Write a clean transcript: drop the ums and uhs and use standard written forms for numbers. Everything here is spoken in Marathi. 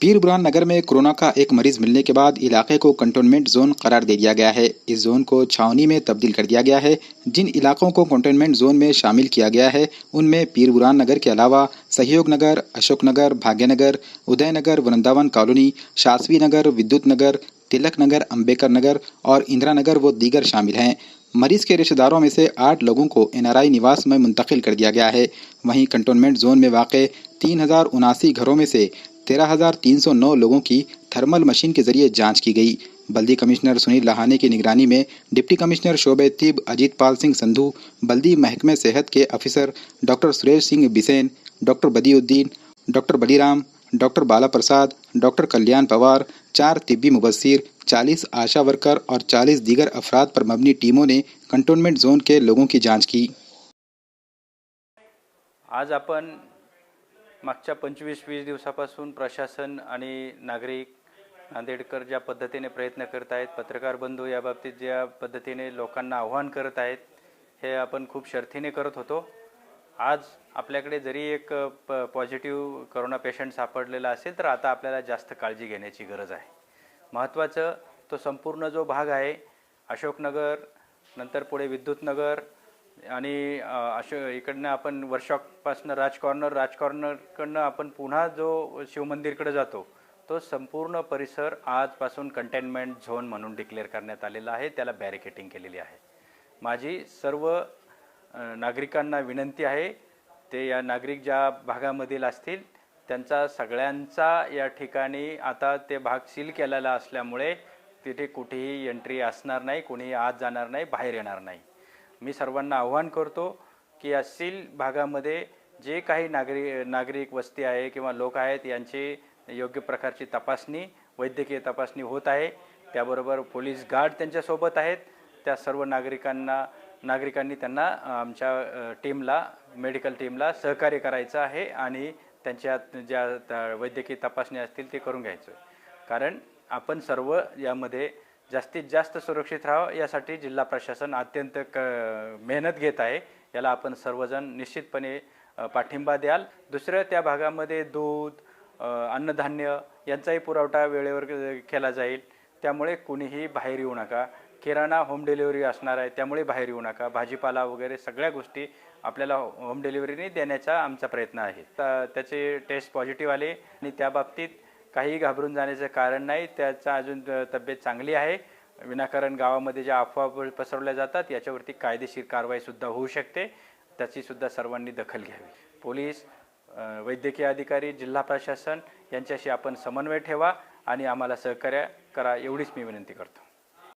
पीर बुरहान नगर में कोरोना का एक मरीज मिलने के बाद इलाके को कंटेनमेंट जोन करार दे दिया गया है। इस जोन को छावनी में तब्दील कर दिया गया है। जिन इलाकों को कंटेनमेंट जोन में शामिल किया गया है उनमें पीर बुरहान नगर के अलावा सहयोग नगर, अशोक नगर, भाग्यनगर, उदय नगर, वृंदावन कॉलोनी, शासवी नगर, विद्युत नगर, तिलक नगर, अंबेडकर नगर और इंदिरा नगर व दीगर शामिल हैं। मरीज के रिश्तेदारों में से 8 लोगों को एनआरआई निवास में मुंतकिल कर दिया गया है। वहीं कंटेनमेंट जोन में वाक़ 3079 घरों में से 13,309 लोगों की थर्मल मशीन के जरिए जांच की गई। बल्दी कमिश्नर सुनील लाहानी की निगरानी में डिप्टी कमिश्नर शोबे तिब अजीत पाल सिंह संधू, बल्दी महकमे सेहत के अफसर doctor Suresh Singh Bisen, doctor Badiuddin, doctor Baliram, doctor Bala Prasad, doctor Kalyan Pawar, 4 तिब्बी मुबस्सिर, 40 आशा वर्कर और 40 दीगर अफराद पर मबनी टीमों ने कंटेनमेंट जोन के लोगों की जांच की। आज आपण मागच्या 25-20 दिवसापासून प्रशासन आणि नागरिक नांदेडकर ज्या पद्धतीने प्रयत्न करत आहेत, पत्रकार बंधू या बाबतीत ज्या पद्धतीने लोकांना आव्हान करत आहेत, हे आपण खूप शर्थीने करत होतो। आज आपल्याकडे जरी एक पॉझिटिव्ह कोरोना पेशंट सापडलेला असेल तर आता आपल्याला जास्त काळजी घेण्याची गरज आहे। महत्त्वाचं तो संपूर्ण जो भाग आहे अशोकनगर, नंतर पुढे विद्युत नगर आणि इकडनं आपण वर्कशॉपपासून राजकॉर्नरकडनं आपण पुन्हा जो शिवमंदिरकडे जातो तो संपूर्ण परिसर आजपासून कंटेनमेंट झोन म्हणून डिक्लेअर करण्यात आलेला आहे। त्याला बॅरिकेडिंग केलेली आहे। माझी सर्व नागरिकांना विनंती आहे, ते या नागरिक ज्या भागामधील असतील त्यांचा सगळ्यांचा या ठिकाणी आता ते भाग सील केलेला असल्यामुळे तिथे कुठेही एंट्री असणार नाही, कोणीही आत जाणार नाही, बाहेर येणार नाही। मी सर्वांना आव्हान करतो की या सील भागामध्ये जे काही नागरिक वस्ती आहे किंवा लोक आहेत यांची योग्य प्रकारची तपासणी, वैद्यकीय तपासणी होत आहे। त्याबरोबर पोलीस गार्ड त्यांच्यासोबत आहेत। त्या सर्व नागरिकांनी त्यांना आमच्या टीमला, मेडिकल टीमला सहकार्य करायचं आहे आणि त्यांच्या ज्या वैद्यकीय तपासणी असतील ते करून घ्यायचं, कारण आपण सर्व यामध्ये जास्तीत जास्त सुरक्षित राहावं यासाठी जिल्हा प्रशासन अत्यंत मेहनत घेत आहे। याला आपण सर्वजण निश्चितपणे पाठिंबा द्याल। दुसरं, त्या भागामध्ये दूध, अन्नधान्य यांचाही पुरवठा वेळेवर केला जाईल, त्यामुळे कुणीही बाहेर येऊ नका। किराणा होम डिलिव्हरी असणार आहे, त्यामुळे बाहेर येऊ नका। भाजीपाला वगैरे सगळ्या गोष्टी आपल्याला होम डिलिव्हरीने देण्याचा आमचा प्रयत्न आहे। त्याचे टेस्ट पॉझिटिव्ह आले आणि त्या बाबतीत काही घाबरून जाण्याचं कारण नाही। त्याचा अजून तब्येत चांगली आहे। विनाकारण गावामध्ये ज्या अफवा पसरवल्या जातात याच्यावरती कायदेशीर कारवाई सुद्धा होऊ शकते, त्याची सुद्धा सर्वांनी दखल घ्यावी। पोलीस, वैद्यकीय अधिकारी, जिल्हा प्रशासन यांच्याशी आपण समन्वय ठेवा आणि आम्हाला सहकार्य करा, एवढीच मी विनंती करतो।